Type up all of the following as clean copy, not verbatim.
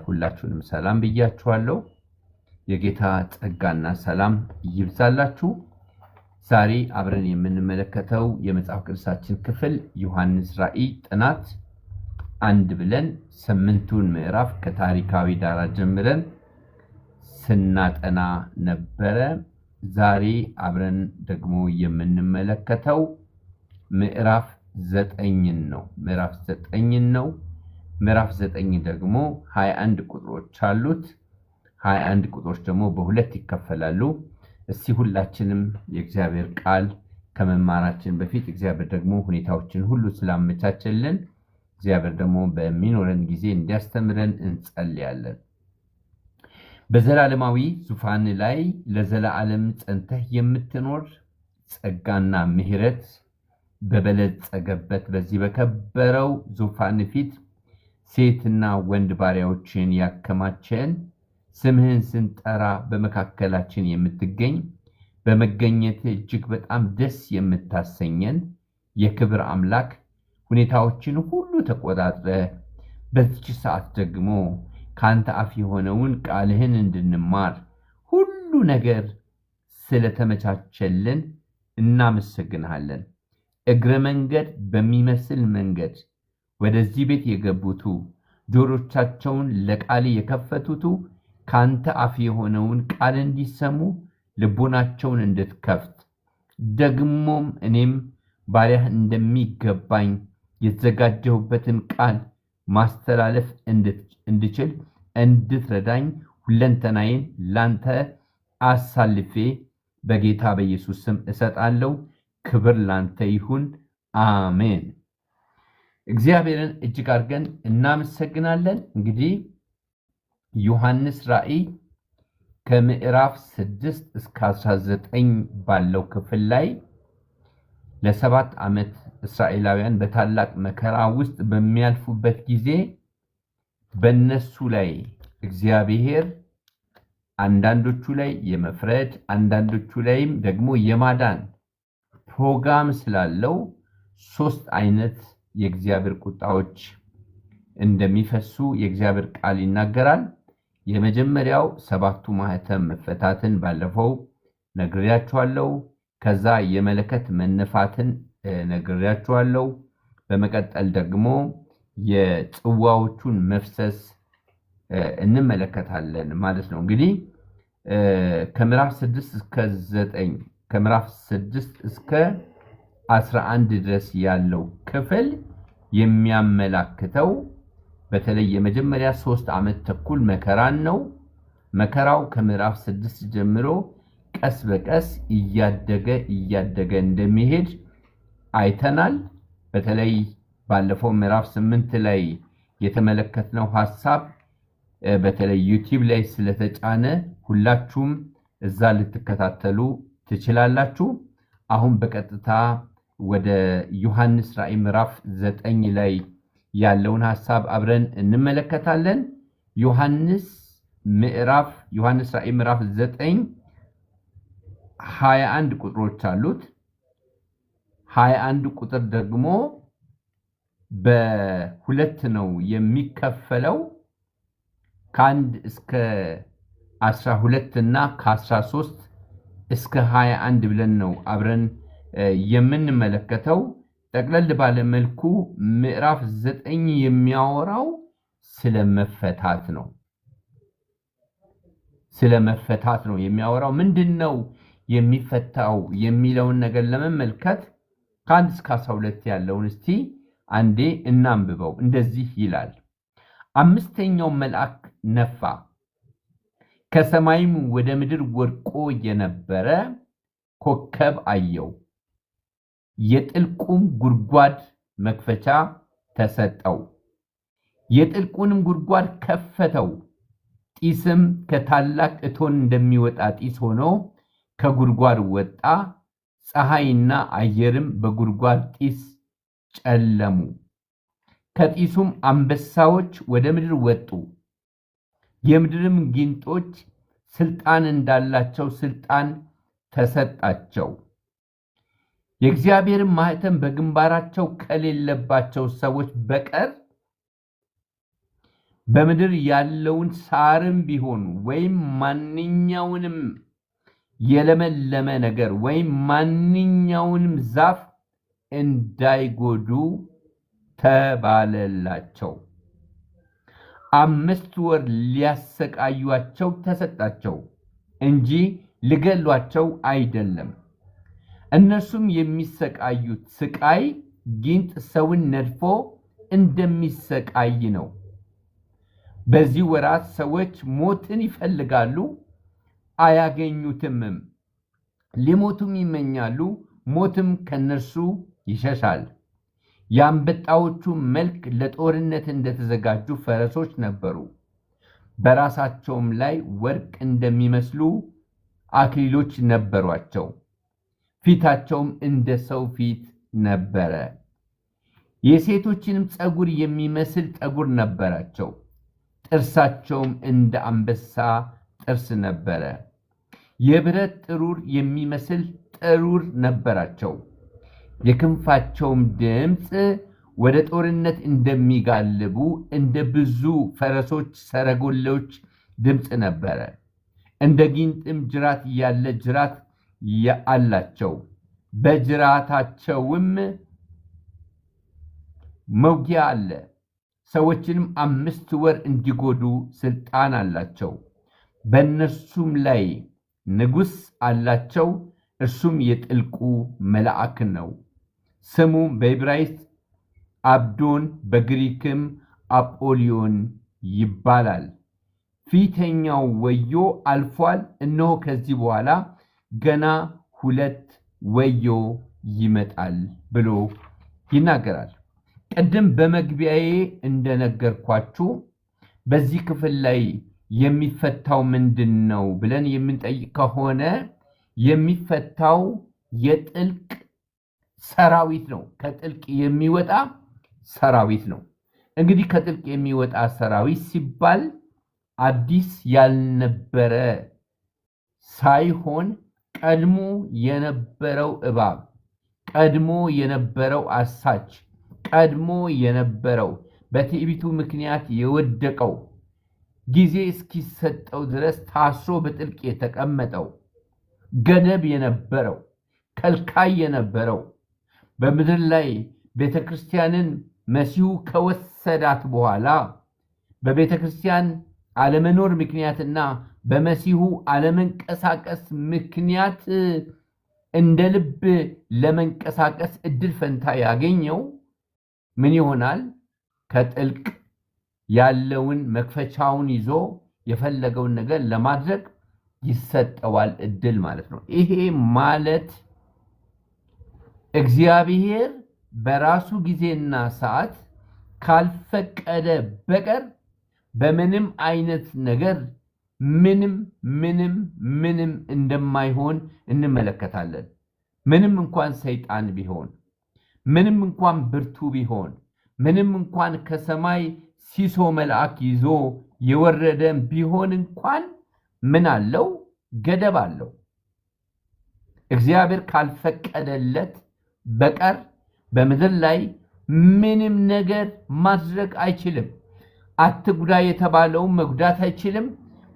ሁላችሁንም ሰላም ብያችኋለሁ። የጌታ ጸጋና ሰላም ይብዛላችሁ። ዛሬ አብረን የምንመለከተው የመጽሐፍ ቅዱሳችን ክፍል ዮሐንስ ራእይ ጥናት 1 ብለን 8ቱን ምዕራፍ ከታሪካዊ ዳራ ጀምረን ስናጠና ነበረ። ዛሬ አብረን ደግሞ የምንመለከተው ምዕራፍ 9 ነው። ምዕራፍ 9 ደግሞ 21 ቁጥሮች አሉት። 21 ቁጥሮች ደግሞ በሁለት ይከፈላሉ። እስቲ ሁላችንም የእግዚአብሔር ቃል ከመማራችን በፊት እግዚአብሔር ደግሞ ሁኔታዎችን ሁሉ ስላመቻቸልን እግዚአብሔር ደግሞ በሚኖረን ጊዜ እንዲያስተምረን እንጸልያለን። በዘላለማዊ ዙፋን ላይ ለዘላለም ጸንተህ የምትኖር ጸጋና ምሕረት በበለጸገበት በዚህ በከበረው ዙፋን ፊት ሴትና ወንድ ባሪያዎችን ያከማቸን ስምህን ስንጠራ በመካከላችን የምትገኝ በመገኘት እጅግ በጣም ደስ የምታሰኘን የክብር አምላክ ሁኔታዎችን ሁሉ ተቆጣጥረ በዚህ ሰዓት ደግሞ ካንተ አፍ የሆነውን ቃልህን እንድንማር ሁሉ ነገር ስለተመቻቸልን እናመሰግንሃለን። እግረ መንገድ በሚመስል መንገድ ወደዚህ ቤት የገቡቱ ጆሮቻቸውን ለቃል የከፈቱቱ ካንተ አፍ የሆነውን ቃል እንዲሰሙ ልቦናቸውን እንድትከፍት ደግሞም እኔም ባሪያህ እንደሚገባኝ የተዘጋጀሁበትን ቃል ማስተላለፍ እንድችል እንድትረዳኝ ሁለንተናዬን ላንተ አሳልፌ በጌታ በኢየሱስ ስም እሰጣለሁ። ክብር ላንተ ይሁን፣ አሜን። እግዚአብሔርን እጅግ አድርገን እናመሰግናለን። እንግዲህ ዮሐንስ ራእይ ከምዕራፍ 6 እስከ 19 ባለው ክፍል ላይ ለ7 ዓመት እስራኤላውያን በታላቅ መከራ ውስጥ በሚያልፉበት ጊዜ በእነሱ ላይ እግዚአብሔር አንዳንዶቹ ላይ የመፍረድ አንዳንዶቹ ላይም ደግሞ የማዳን ፕሮግራም ስላለው 3 አይነት የእግዚአብሔር ቁጣዎች እንደሚፈሱ የእግዚአብሔር ቃል ይናገራል። የመጀመሪያው 7ቱ ማህተም መፈታትን ባለፈው ነግሬያችኋለሁ። ከዛ የመለከት መነፋትን ነግሬያችኋለሁ። በመቀጠል ደግሞ የጽዋዎቹን መፍሰስ እንመለከታለን ማለት ነው። እንግዲህ ከምዕራፍ 6 እስከ 11 ድረስ ያለው ክፍል የሚያመላክተው በተለይ የመጀመሪያ 3 ዓመት ተኩል መከራን ነው። መከራው ከምዕራፍ 6 ጀምሮ ቀስ በቀስ እያደገ እንደሚሄድ አይተናል። በተለይ ባለፈው ምዕራፍ 8 ላይ የተመለከትነው ሐሳብ በተለይ ዩቲዩብ ላይ ስለተጫነ ሁላችሁም እዛ ልትከታተሉ ትችላላችሁ። አሁን በቀጥታ ወደ ዮሐንስ ራእይ ምዕራፍ 9 ላይ ያለውን ሐሳብ አብረን እንመለከታለን። ዮሐንስ ራእይ ምዕራፍ 9 21 ቁጥሮች አሉት። 21 ቁጥር ደግሞ በሁለት ነው የሚከፈለው። ከ1 እስከ 12 እና ከ13 እስከ 21 ብለን ነው አብረን የምንመለከተው። ጠቅለል ባለ መልኩ ምዕራፍ 9 የሚያወራው ስለመፈታት ነው የሚያወራው። ምንድነው የሚፈታው የሚለውን ነገር ለመመልከት ከ1 እስከ 12 ያለውን እስቲ አንዴ እናንብበው። እንደዚህ ይላል። 5ኛው መልአክ ነፋ፣ ከሰማይም ወደ ምድር ወድቆ የነበረ ኮከብ አየው። የጥልቁም ጉድጓድ መክፈቻ ተሰጠው። የጥልቁንም ጉድጓድ ከፈተው። ጢስም ከታላቅ እቶን እንደሚወጣ ጢስ ሆኖ ከጉድጓድ ወጣ። ፀሐይና አየርም በጉድጓድ ጢስ ጨለሙ። ከጢሱም አንበሳዎች ወደ ምድር ወጡ። የምድርም ጊንጦች ስልጣን እንዳላቸው ስልጣን ተሰጣቸው። የእግዚአብሔር ማህተም በግንባራቸው ከሌለባቸው ሰዎች በቀር በምድር ያለውን ሳርም ቢሆን ወይም ማንኛውንም የለመለመ ነገር ወይም ማንኛውንም ዛፍ እንዳይጎዱ ተባለላቸው። 5 ወር ሊያሰቃዩአቸው ተሰጣቸው እንጂ ሊገሏቸው አይደለም። እነርሱም የሚሰቃዩት ስቃይ ጊንጥ ሰውን ነድፎ እንደሚሰቃይ ነው። በዚህ ወራት ሰዎች ሞትን ይፈልጋሉ አያገኙትምም፣ ሊሞቱም ይመኛሉ፣ ሞትም ከነርሱ ይሸሻል። የአንበጣዎቹ መልክ ለጦርነት እንደተዘጋጁ ፈረሶች ነበሩ። በራሳቸውም ላይ ወርቅ እንደሚመስሉ አክሊሎች ነበሯቸው። ፊታቸውም እንደ ሰው ፊት ነበረ። የሴቶችንም ፀጉር የሚመስል ጠጉር ነበራቸው። ጥርሳቸውም እንደ አንበሳ ጥርስ ነበረ። የብረት ጥሩር የሚመስል ጥሩር ነበራቸው። የክንፋቸውም ድምፅ ወደ ጦርነት እንደሚጋልቡ እንደ ብዙ ፈረሶች ሰረገሎች ድምፅ ነበረ። እንደ ጊንጥም ጅራት ያለ ጅራት አላቸው። በጅራታቸውም መውጊያ አለ። ሰዎችንም 5 ወር እንዲጎዱ ስልጣን አላቸው። በእነርሱም ላይ ንጉሥ አላቸው። እርሱም የጥልቁ መልአክ ነው። ስሙ በዕብራይስጥ አብዶን በግሪክም አጶልዮን ይባላል። ፊተኛው ወዮ አልፏል፣ እነሆ ከዚህ በኋላ ገና 2 ወዮ ይመጣል ብሎ ይናገራል። ቅድም በመግቢያዬ እንደነገርኳችሁ በዚህ ክፍል ላይ የሚፈታው ምንድን ነው ብለን የምንጠይቅ ከሆነ የሚፈታው የጥልቅ ሰራዊት ነው። ከጥልቅ የሚወጣ ሰራዊት ነው። እንግዲህ ከጥልቅ የሚወጣ ሰራዊት ሲባል አዲስ ያልነበረ ሳይሆን ቀድሞ የነበረው እባብ፣ ቀድሞ የነበረው አሳች፣ ቀድሞ የነበረው በትዕቢቱ ምክንያት የወደቀው ጊዜ እስኪሰጠው ድረስ ታስሮ በጥልቅ የተቀመጠው ገደብ የነበረው ከልካይ የነበረው በምድር ላይ ቤተክርስቲያንን መሲሁ ከወሰዳት በኋላ በቤተክርስቲያን አለመኖር ምክንያትና በመሲሁ አለመንቀሳቀስ ምክንያት እንደ ልብ ለመንቀሳቀስ እድል ፈንታ ያገኘው ምን ይሆናል? ከጥልቅ ያለውን መክፈቻውን ይዞ የፈለገውን ነገር ለማድረግ ይሰጠዋል እድል ማለት ነው። ይሄ ማለት እግዚአብሔር በራሱ ጊዜና ሰዓት ካልፈቀደ በቀር በምንም አይነት ነገር ምንም እንደማይሆን እንመለከታለን። ምንም እንኳን ሰይጣን ቢሆን፣ ምንም እንኳን ብርቱ ቢሆን፣ ምንም እንኳን ከሰማይ ሲሶ መልአክ ይዞ የወረደ ቢሆን እንኳን ምን አለው? ገደብ አለው። እግዚአብሔር ካልፈቀደለት በቀር በምድር ላይ ምንም ነገር ማድረግ አይችልም። አትጉዳ የተባለውን መጉዳት አይችልም።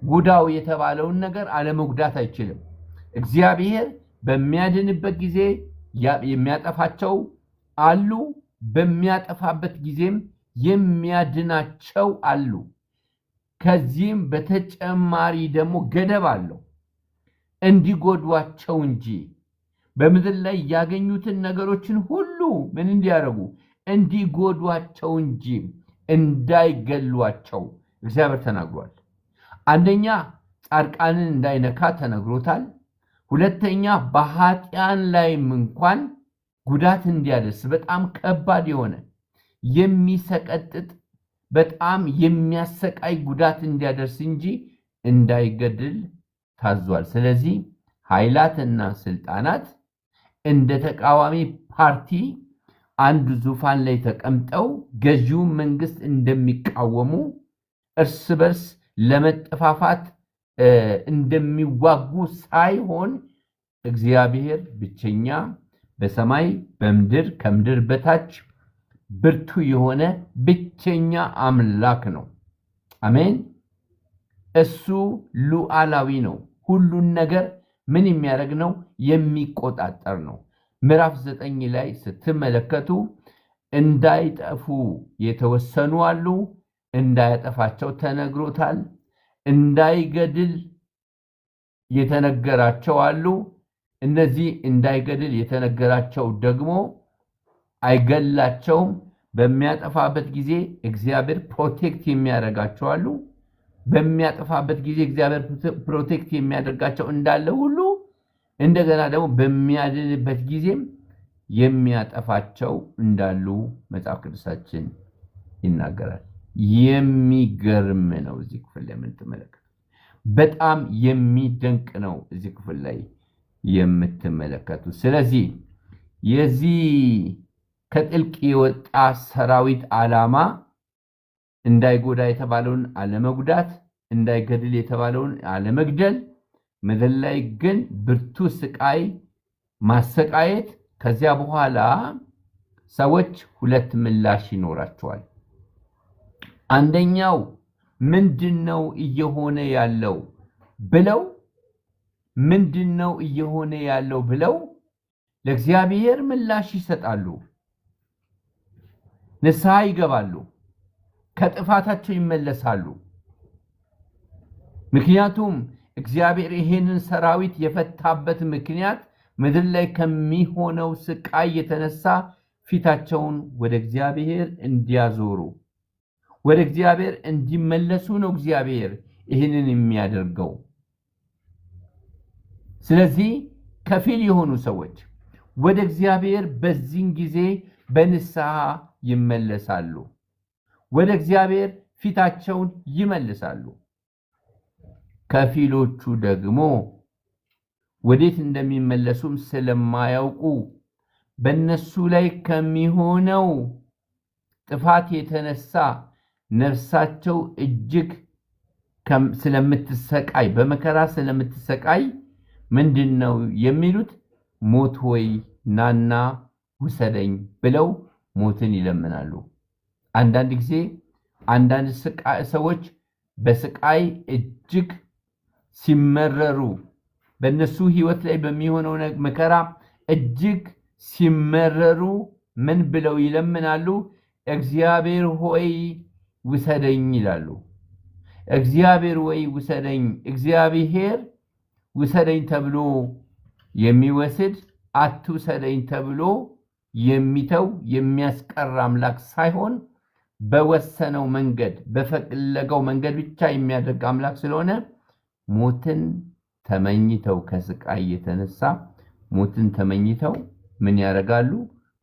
ጉዳው የተባለውን ነገር አለመጉዳት አይችልም። እግዚአብሔር በሚያድንበት ጊዜ የሚያጠፋቸው አሉ፣ በሚያጠፋበት ጊዜም የሚያድናቸው አሉ። ከዚህም በተጨማሪ ደግሞ ገደብ አለው፣ እንዲጎዷቸው እንጂ በምድር ላይ ያገኙትን ነገሮችን ሁሉ ምን እንዲያደርጉ እንዲጎዷቸው እንጂ እንዳይገሏቸው እግዚአብሔር ተናግሯል። አንደኛ ጻድቃንን እንዳይነካ ተነግሮታል። ሁለተኛ በኃጢአን ላይም እንኳን ጉዳት እንዲያደርስ በጣም ከባድ የሆነ የሚሰቀጥጥ በጣም የሚያሰቃይ ጉዳት እንዲያደርስ እንጂ እንዳይገድል ታዟል። ስለዚህ ኃይላትና ስልጣናት እንደ ተቃዋሚ ፓርቲ አንድ ዙፋን ላይ ተቀምጠው ገዢውን መንግስት እንደሚቃወሙ እርስ በርስ ለመጠፋፋት እንደሚዋጉ ሳይሆን እግዚአብሔር ብቸኛ በሰማይ በምድር ከምድር በታች ብርቱ የሆነ ብቸኛ አምላክ ነው። አሜን። እሱ ሉዓላዊ ነው። ሁሉን ነገር ምን የሚያደርግ ነው? የሚቆጣጠር ነው። ምዕራፍ 9 ላይ ስትመለከቱ እንዳይጠፉ የተወሰኑ አሉ፣ እንዳያጠፋቸው ተነግሮታል። እንዳይገድል የተነገራቸው አሉ። እነዚህ እንዳይገድል የተነገራቸው ደግሞ አይገላቸውም። በሚያጠፋበት ጊዜ እግዚአብሔር ፕሮቴክት የሚያደርጋቸው አሉ። በሚያጠፋበት ጊዜ እግዚአብሔር ፕሮቴክት የሚያደርጋቸው እንዳለ ሁሉ እንደገና ደግሞ በሚያድንበት ጊዜም የሚያጠፋቸው እንዳሉ መጽሐፍ ቅዱሳችን ይናገራል። የሚገርም ነው። እዚህ ክፍል ላይ የምትመለከቱት በጣም የሚደንቅ ነው። እዚህ ክፍል ላይ የምትመለከቱት ስለዚህ የዚህ ከጥልቅ የወጣ ሰራዊት ዓላማ እንዳይጎዳ የተባለውን አለመጉዳት፣ እንዳይገድል የተባለውን አለመግደል፣ ምድር ላይ ግን ብርቱ ስቃይ ማሰቃየት። ከዚያ በኋላ ሰዎች ሁለት ምላሽ ይኖራቸዋል። አንደኛው ምንድነው እየሆነ ያለው ብለው ለእግዚአብሔር ምላሽ ይሰጣሉ። ንስሐ ይገባሉ፣ ከጥፋታቸው ይመለሳሉ። ምክንያቱም እግዚአብሔር ይሄንን ሰራዊት የፈታበት ምክንያት ምድር ላይ ከሚሆነው ስቃይ የተነሳ ፊታቸውን ወደ እግዚአብሔር እንዲያዞሩ፣ ወደ እግዚአብሔር እንዲመለሱ ነው እግዚአብሔር ይህንን የሚያደርገው። ስለዚህ ከፊል የሆኑ ሰዎች ወደ እግዚአብሔር በዚህን ጊዜ በንስሐ ይመለሳሉ፣ ወደ እግዚአብሔር ፊታቸውን ይመልሳሉ። ከፊሎቹ ደግሞ ወዴት እንደሚመለሱም ስለማያውቁ በእነሱ ላይ ከሚሆነው ጥፋት የተነሳ ነፍሳቸው እጅግ ስለምትሰቃይ፣ በመከራ ስለምትሰቃይ ምንድነው የሚሉት? ሞት ሆይ ናና ውሰደኝ ብለው ሞትን ይለምናሉ። አንዳንድ ጊዜ አንዳንድ ሰዎች በስቃይ እጅግ ሲመረሩ፣ በእነሱ ህይወት ላይ በሚሆነው መከራ እጅግ ሲመረሩ ምን ብለው ይለምናሉ? እግዚአብሔር ሆይ ውሰደኝ ይላሉ። እግዚአብሔር ሆይ ውሰደኝ። እግዚአብሔር ውሰደኝ ተብሎ የሚወስድ አትውሰደኝ ተብሎ የሚተው የሚያስቀር አምላክ ሳይሆን በወሰነው መንገድ በፈለገው መንገድ ብቻ የሚያደርግ አምላክ ስለሆነ ሞትን ተመኝተው ከስቃይ የተነሳ ሞትን ተመኝተው ምን ያደርጋሉ?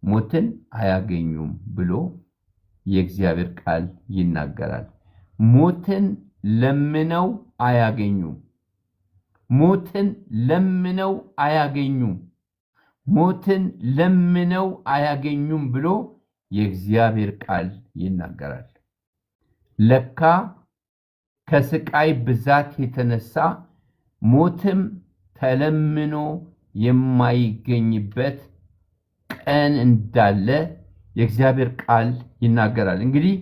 ሞትን አያገኙም ብሎ የእግዚአብሔር ቃል ይናገራል። ሞትን ለምነው አያገኙም። ሞትን ለምነው አያገኙም። ሞትን ለምነው አያገኙም ብሎ የእግዚአብሔር ቃል ይናገራል። ለካ ከስቃይ ብዛት የተነሳ ሞትም ተለምኖ የማይገኝበት ቀን እንዳለ የእግዚአብሔር ቃል ይናገራል። እንግዲህ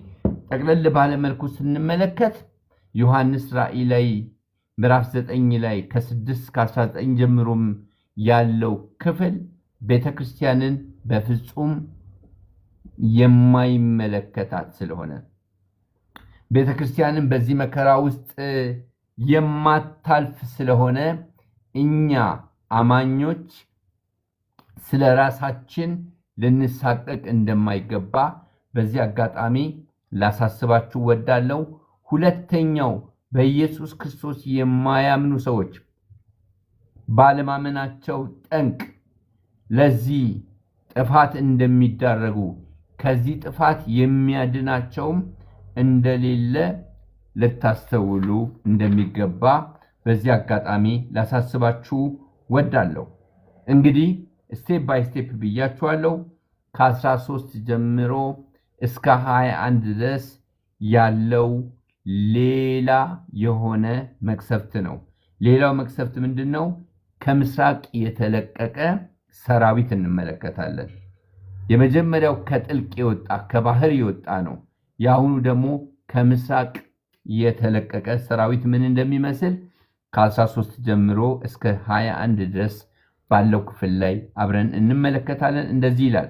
ጠቅለል ባለ መልኩ ስንመለከት ዮሐንስ ራእይ ላይ ምዕራፍ 9 ላይ ከ6 እስከ 19 ጀምሮም ያለው ክፍል ቤተክርስቲያንን በፍጹም የማይመለከታት ስለሆነ ቤተክርስቲያንን በዚህ መከራ ውስጥ የማታልፍ ስለሆነ እኛ አማኞች ስለራሳችን ልንሳቀቅ እንደማይገባ በዚህ አጋጣሚ ላሳስባችሁ ወዳለው። ሁለተኛው በኢየሱስ ክርስቶስ የማያምኑ ሰዎች ባለማመናቸው ጠንቅ ለዚህ ጥፋት እንደሚዳረጉ ከዚህ ጥፋት የሚያድናቸውም እንደሌለ ልታስተውሉ እንደሚገባ በዚህ አጋጣሚ ላሳስባችሁ ወዳለሁ። እንግዲህ ስቴፕ ባይ ስቴፕ ብያችኋለሁ። ከ13 ጀምሮ እስከ 21 ድረስ ያለው ሌላ የሆነ መቅሰፍት ነው። ሌላው መቅሰፍት ምንድነው? ከምስራቅ የተለቀቀ ሰራዊት እንመለከታለን። የመጀመሪያው ከጥልቅ የወጣ ከባህር የወጣ ነው። ያሁኑ ደግሞ ከምስራቅ የተለቀቀ ሰራዊት ምን እንደሚመስል ከ13 ጀምሮ እስከ 21 ድረስ ባለው ክፍል ላይ አብረን እንመለከታለን። እንደዚህ ይላል።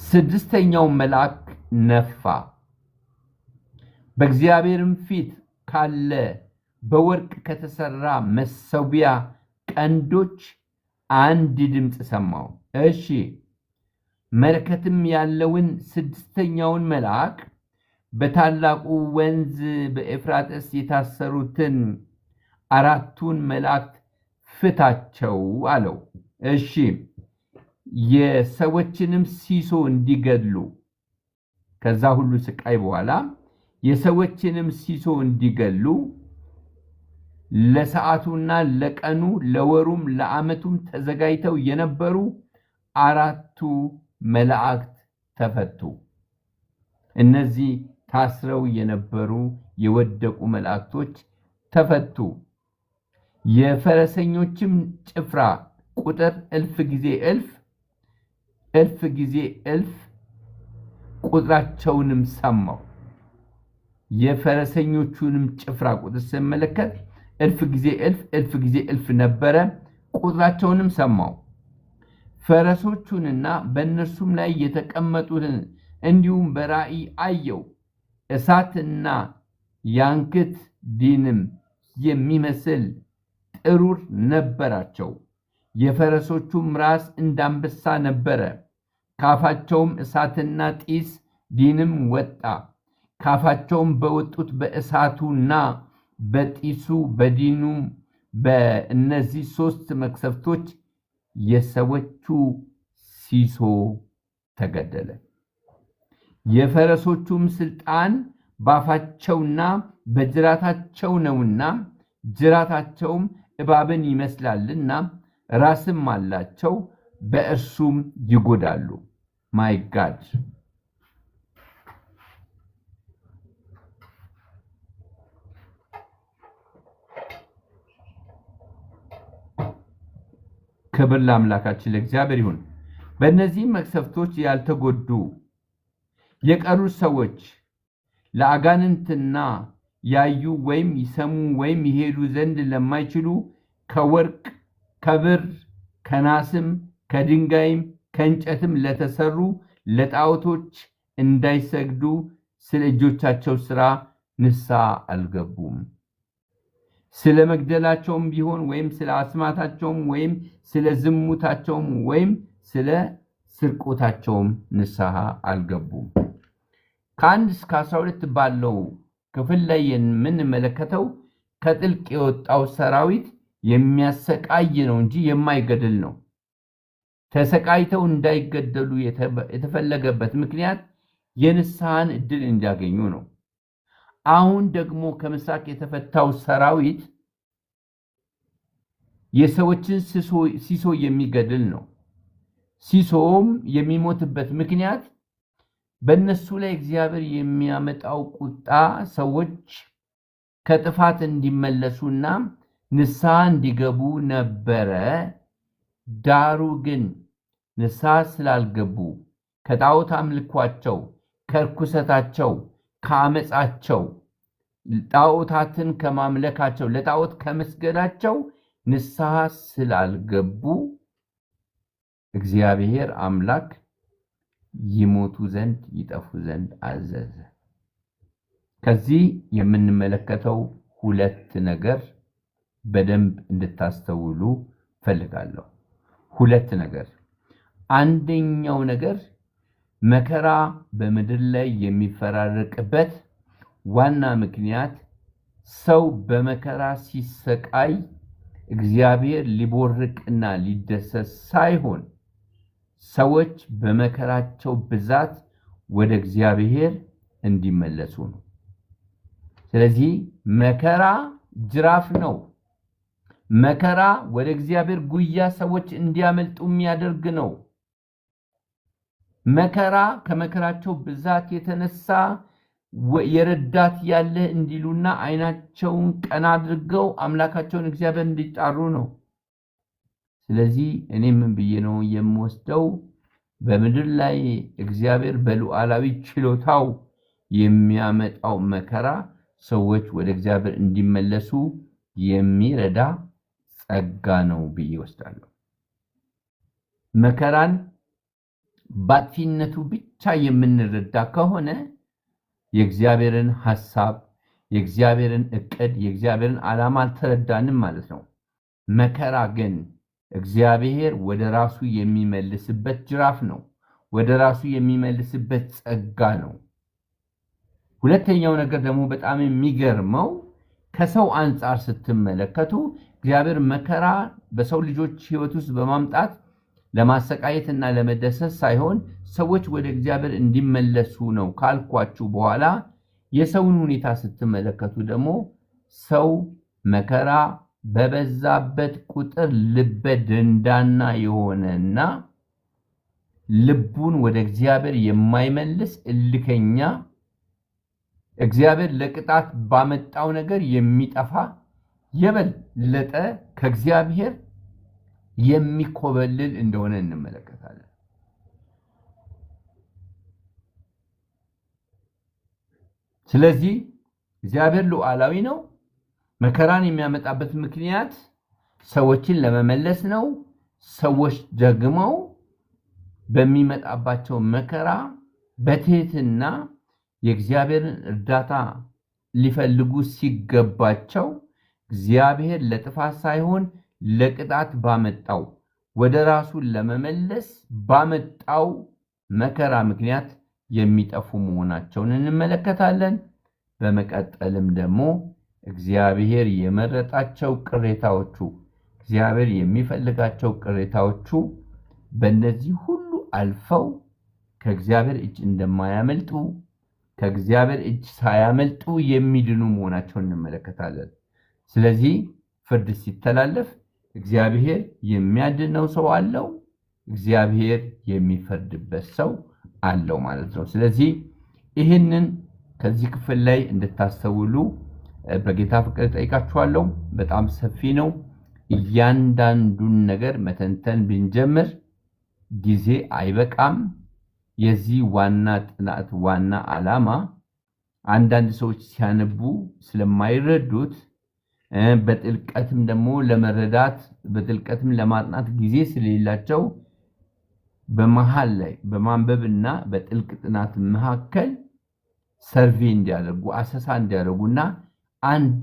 ስድስተኛው መልአክ ነፋ፣ በእግዚአብሔርም ፊት ካለ በወርቅ ከተሰራ መሰዊያ ቀንዶች አንድ ድምፅ ሰማሁ። እሺ፣ መለከትም ያለውን ስድስተኛውን መልአክ በታላቁ ወንዝ በኤፍራጥስ የታሰሩትን አራቱን መላእክት ፍታቸው አለው። እሺ፣ የሰዎችንም ሲሶ እንዲገድሉ፣ ከዛ ሁሉ ስቃይ በኋላ የሰዎችንም ሲሶ እንዲገድሉ ለሰዓቱና ለቀኑ ለወሩም ለዓመቱም ተዘጋጅተው የነበሩ አራቱ መላእክት ተፈቱ። እነዚህ ታስረው የነበሩ የወደቁ መላእክቶች ተፈቱ። የፈረሰኞችም ጭፍራ ቁጥር እልፍ ጊዜ እልፍ እልፍ ጊዜ እልፍ ቁጥራቸውንም ሰማው። የፈረሰኞቹንም ጭፍራ ቁጥር ስመለከት እልፍ ጊዜ እልፍ እልፍ ጊዜ እልፍ ነበረ። ቁጥራቸውንም ሰማው። ፈረሶቹንና በእነርሱም ላይ የተቀመጡትን እንዲሁም በራእይ አየው። እሳትና ያንክት ዲንም የሚመስል ጥሩር ነበራቸው። የፈረሶቹም ራስ እንዳንበሳ ነበረ። ካፋቸውም እሳትና ጢስ ዲንም ወጣ። ካፋቸውም በወጡት በእሳቱና በጢሱ በዲኑም በእነዚህ 3 መቅሰፍቶች የሰዎቹ ሲሶ ተገደለ። የፈረሶቹም ስልጣን ባፋቸውና በጅራታቸው ነውና ጅራታቸውም እባብን ይመስላልና ራስም አላቸው፣ በእርሱም ይጎዳሉ። ማይ ጋድ! ክብር ለአምላካችን ለእግዚአብሔር ይሁን። በእነዚህ መቅሰፍቶች ያልተጎዱ የቀሩት ሰዎች ለአጋንንትና ያዩ ወይም ይሰሙ ወይም ይሄዱ ዘንድ ለማይችሉ ከወርቅ ከብር ከናስም ከድንጋይም ከእንጨትም ለተሰሩ ለጣዖቶች እንዳይሰግዱ ስለ እጆቻቸው ሥራ ንስሐ አልገቡም። ስለ መግደላቸውም ቢሆን ወይም ስለ አስማታቸውም ወይም ስለ ዝሙታቸውም ወይም ስለ ስርቆታቸውም ንስሐ አልገቡም። ከ1 እስከ 12 ባለው ክፍል ላይ የምንመለከተው ከጥልቅ የወጣው ሰራዊት የሚያሰቃይ ነው እንጂ የማይገድል ነው። ተሰቃይተው እንዳይገደሉ የተፈለገበት ምክንያት የንስሐን ዕድል እንዲያገኙ ነው። አሁን ደግሞ ከምስራቅ የተፈታው ሰራዊት የሰዎችን ሲሶ የሚገድል ነው። ሲሶም የሚሞትበት ምክንያት በእነሱ ላይ እግዚአብሔር የሚያመጣው ቁጣ ሰዎች ከጥፋት እንዲመለሱና ንስሐ እንዲገቡ ነበረ። ዳሩ ግን ንስሐ ስላልገቡ ከጣዖት አምልኳቸው፣ ከርኩሰታቸው፣ ከአመፃቸው፣ ጣዖታትን ከማምለካቸው፣ ለጣዖት ከመስገዳቸው ንስሐ ስላልገቡ እግዚአብሔር አምላክ ይሞቱ ዘንድ ይጠፉ ዘንድ አዘዘ። ከዚህ የምንመለከተው 2 ነገር በደንብ እንድታስተውሉ ፈልጋለሁ። 2 ነገር። አንደኛው ነገር መከራ በምድር ላይ የሚፈራረቅበት ዋና ምክንያት ሰው በመከራ ሲሰቃይ እግዚአብሔር ሊቦርቅና ሊደሰት ሳይሆን ሰዎች በመከራቸው ብዛት ወደ እግዚአብሔር እንዲመለሱ ነው። ስለዚህ መከራ ጅራፍ ነው። መከራ ወደ እግዚአብሔር ጉያ ሰዎች እንዲያመልጡ የሚያደርግ ነው። መከራ ከመከራቸው ብዛት የተነሳ የረዳት ያለ እንዲሉና አይናቸውን ቀና አድርገው አምላካቸውን እግዚአብሔር እንዲጣሩ ነው። ስለዚህ እኔ ምን ብዬ ነው የምወስደው? በምድር ላይ እግዚአብሔር በሉዓላዊ ችሎታው የሚያመጣው መከራ ሰዎች ወደ እግዚአብሔር እንዲመለሱ የሚረዳ ጸጋ ነው ብዬ ወስዳለሁ። መከራን ባጥፊነቱ ብቻ የምንረዳ ከሆነ የእግዚአብሔርን ሐሳብ፣ የእግዚአብሔርን ዕቅድ፣ የእግዚአብሔርን ዓላማ አልተረዳንም ማለት ነው። መከራ ግን እግዚአብሔር ወደ ራሱ የሚመልስበት ጅራፍ ነው። ወደ ራሱ የሚመልስበት ጸጋ ነው። ሁለተኛው ነገር ደግሞ በጣም የሚገርመው ከሰው አንጻር ስትመለከቱ እግዚአብሔር መከራ በሰው ልጆች ሕይወት ውስጥ በማምጣት ለማሰቃየትና ለመደሰት ሳይሆን ሰዎች ወደ እግዚአብሔር እንዲመለሱ ነው ካልኳችሁ በኋላ የሰውን ሁኔታ ስትመለከቱ ደግሞ ሰው መከራ በበዛበት ቁጥር ልበ ደንዳና የሆነና ልቡን ወደ እግዚአብሔር የማይመልስ እልከኛ፣ እግዚአብሔር ለቅጣት ባመጣው ነገር የሚጠፋ የበለጠ ከእግዚአብሔር የሚኮበልል እንደሆነ እንመለከታለን። ስለዚህ እግዚአብሔር ሉዓላዊ ነው። መከራን የሚያመጣበት ምክንያት ሰዎችን ለመመለስ ነው። ሰዎች ደግሞ በሚመጣባቸው መከራ በትህትና የእግዚአብሔርን እርዳታ ሊፈልጉ ሲገባቸው እግዚአብሔር ለጥፋት ሳይሆን ለቅጣት ባመጣው ወደ ራሱ ለመመለስ ባመጣው መከራ ምክንያት የሚጠፉ መሆናቸውን እንመለከታለን። በመቀጠልም ደግሞ እግዚአብሔር የመረጣቸው ቅሬታዎቹ፣ እግዚአብሔር የሚፈልጋቸው ቅሬታዎቹ በእነዚህ ሁሉ አልፈው ከእግዚአብሔር እጅ እንደማያመልጡ፣ ከእግዚአብሔር እጅ ሳያመልጡ የሚድኑ መሆናቸውን እንመለከታለን። ስለዚህ ፍርድ ሲተላለፍ እግዚአብሔር የሚያድነው ሰው አለው፣ እግዚአብሔር የሚፈርድበት ሰው አለው ማለት ነው። ስለዚህ ይህንን ከዚህ ክፍል ላይ እንድታስተውሉ በጌታ ፍቅር ጠይቃችኋለሁ። በጣም ሰፊ ነው። እያንዳንዱን ነገር መተንተን ብንጀምር ጊዜ አይበቃም። የዚህ ዋና ጥናት ዋና ዓላማ አንዳንድ ሰዎች ሲያነቡ ስለማይረዱት በጥልቀትም ደግሞ ለመረዳት በጥልቀትም ለማጥናት ጊዜ ስለሌላቸው በመሃል ላይ በማንበብና በጥልቅ ጥናት መካከል ሰርቬይ እንዲያደርጉ አሰሳ እንዲያደርጉና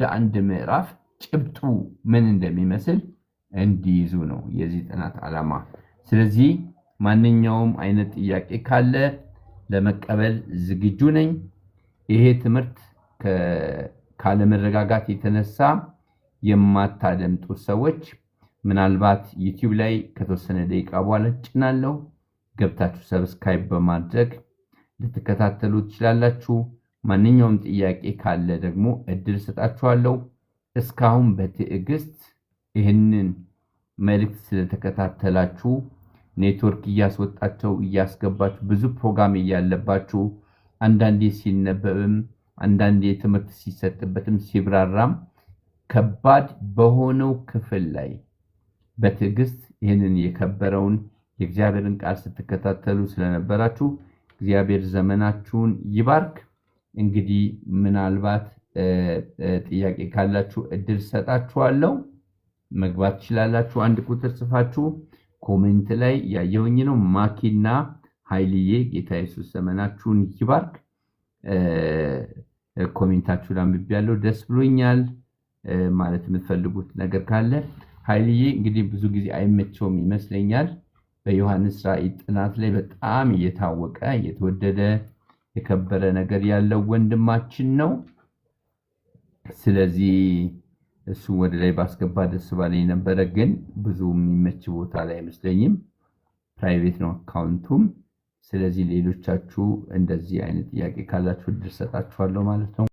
አንድ ምዕራፍ ጭብጡ ምን እንደሚመስል እንዲይዙ ነው የዚህ ጥናት ዓላማ። ስለዚህ ማንኛውም አይነት ጥያቄ ካለ ለመቀበል ዝግጁ ነኝ። ይሄ ትምህርት ካለመረጋጋት የተነሳ የማታደምጡ ሰዎች ምናልባት ዩቲዩብ ላይ ከተወሰነ ደቂቃ በኋላ ጭናለሁ፣ ገብታችሁ ሰብስክራይብ በማድረግ ልትከታተሉ ትችላላችሁ። ማንኛውም ጥያቄ ካለ ደግሞ እድል ሰጣችኋለሁ። እስካሁን በትዕግስት ይህንን መልእክት ስለተከታተላችሁ ኔትወርክ እያስወጣቸው እያስገባችሁ ብዙ ፕሮግራም እያለባችሁ አንዳንዴ ሲነበብም አንዳንዴ ትምህርት ሲሰጥበትም ሲብራራም ከባድ በሆነው ክፍል ላይ በትዕግስት ይህንን የከበረውን የእግዚአብሔርን ቃል ስትከታተሉ ስለነበራችሁ እግዚአብሔር ዘመናችሁን ይባርክ። እንግዲህ ምናልባት ጥያቄ ካላችሁ እድል ሰጣችኋለሁ፣ መግባት ትችላላችሁ። አንድ ቁጥር ጽፋችሁ ኮሜንት ላይ ያየሁኝ ነው። ማኪና ኃይልዬ ጌታ ኢየሱስ ዘመናችሁን ይባርክ። ኮሜንታችሁን አንብቤያለሁ፣ ደስ ብሎኛል። ማለት የምትፈልጉት ነገር ካለ ኃይልዬ እንግዲህ ብዙ ጊዜ አይመቸውም ይመስለኛል። በዮሐንስ ራእይ ጥናት ላይ በጣም እየታወቀ የተወደደ የከበረ ነገር ያለው ወንድማችን ነው። ስለዚህ እሱ ወደ ላይ ባስገባ ደስ ባለኝ ነበረ፣ ግን ብዙ የሚመች ቦታ ላይ አይመስለኝም። ፕራይቬት ነው አካውንቱም። ስለዚህ ሌሎቻችሁ እንደዚህ አይነት ጥያቄ ካላችሁ እድል ሰጣችኋለሁ ማለት ነው።